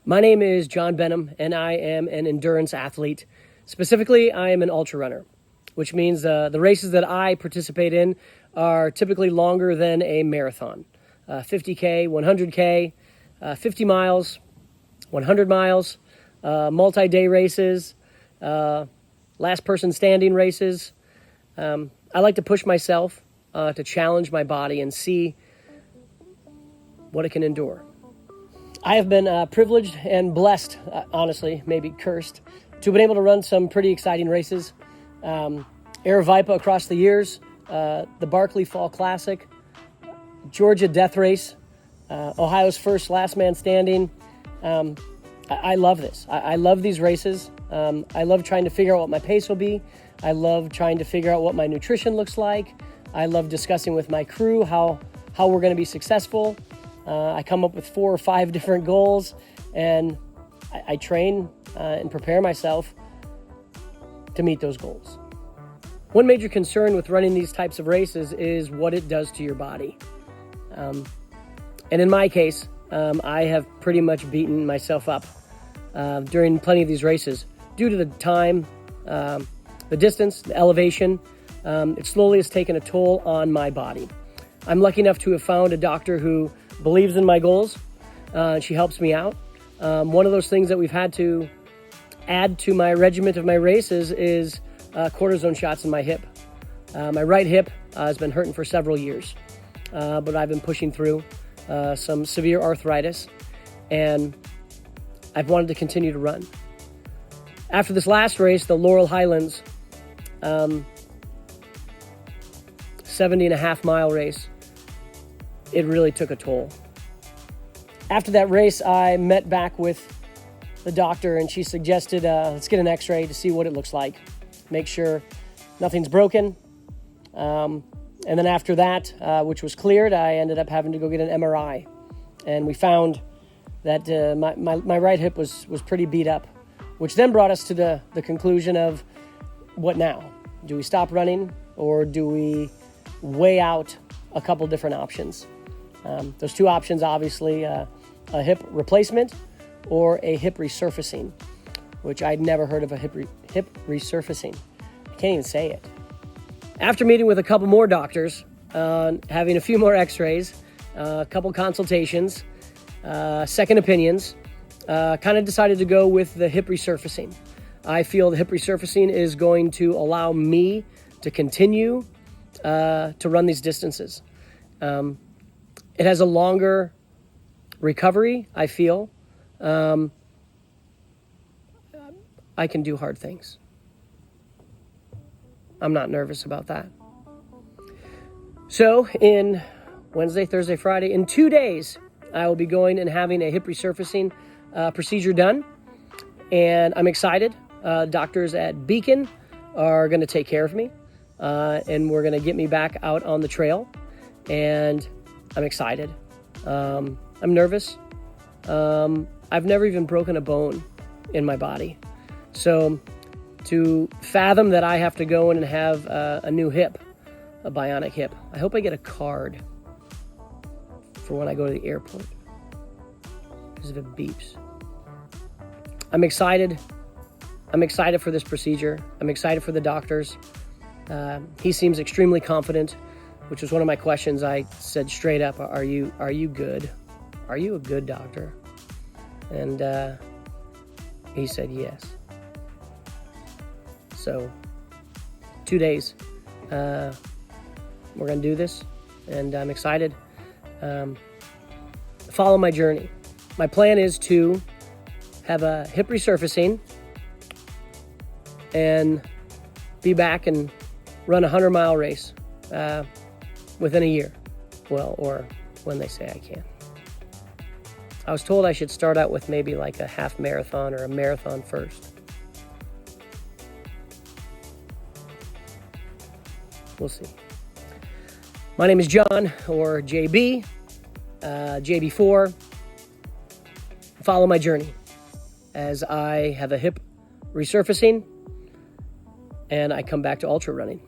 My name is John Benham, and I am an endurance athlete. Specifically, I am an ultra runner, which means the races that I participate in are typically longer than a marathon. 50K, 100K, 50 miles, 100 miles, multi-day races, last person standing races. I like to push myself to challenge my body and see what it can endure. I have been privileged and blessed, honestly, maybe cursed, to have been able to run some pretty exciting races. Aravaipa across the years, the Barkley Fall Classic, Georgia Death Race, Ohio's first last man standing. I love this. I love these races. I love trying to figure out what my pace will be. I love trying to figure out what my nutrition looks like. I love discussing with my crew how we're going to be successful. I come up with 4 or 5 different goals, and I train and prepare myself to meet those goals. One major concern with running these types of races is what it does to your body. And in my case, I have pretty much beaten myself up during plenty of these races due to the time, the distance, the elevation. It slowly has taken a toll on my body. I'm lucky enough to have found a doctor who believes in my goals. She helps me out. One of those things that we've had to add to my regiment of my races is cortisone shots in my hip. My right hip has been hurting for several years, but I've been pushing through some severe arthritis, and I've wanted to continue to run. After this last race, the Laurel Highlands 70.5 mile race, it really took a toll. After that race, I met back with the doctor, and she suggested let's get an x-ray to see what it looks like, make sure nothing's broken. And then after that, which was cleared, I ended up having to go get an MRI. And we found that my right hip was pretty beat up, which then brought us to the conclusion of what now? Do we stop running, or do we weigh out a couple different options? Those 2 options, obviously, a hip replacement or a hip resurfacing, which I'd never heard of a hip resurfacing. I can't even say it. After meeting with a couple more doctors, having a few more x-rays, a couple consultations, second opinions, kind of decided to go with the hip resurfacing. I feel the hip resurfacing is going to allow me to continue to run these distances. It has a longer recovery, I feel. I can do hard things. I'm not nervous about that. So in Wednesday, Thursday, Friday, in 2 days, I will be going and having a hip resurfacing procedure done. And I'm excited. Doctors at Beacon are going to take care of me. And we're going to get me back out on the trail. And I'm excited. I'm nervous. I've never even broken a bone in my body. So to fathom that I have to go in and have a new hip, a bionic hip, I hope I get a card for when I go to the airport, because if it beeps. I'm excited. I'm excited for this procedure. I'm excited for the doctors. He seems extremely confident, which was one of my questions. I said straight up, are you good? Are you a good doctor? And he said yes. So 2 days, we're going to do this, and I'm excited. Follow my journey. My plan is to have a hip resurfacing and be back and run a 100-mile race within a year. Well, or when they say I can. I was told I should start out with maybe like a half marathon or a marathon first. We'll see. My name is John, or jB, jB4. Follow my journey as I have a hip resurfacing and I come back to ultra running.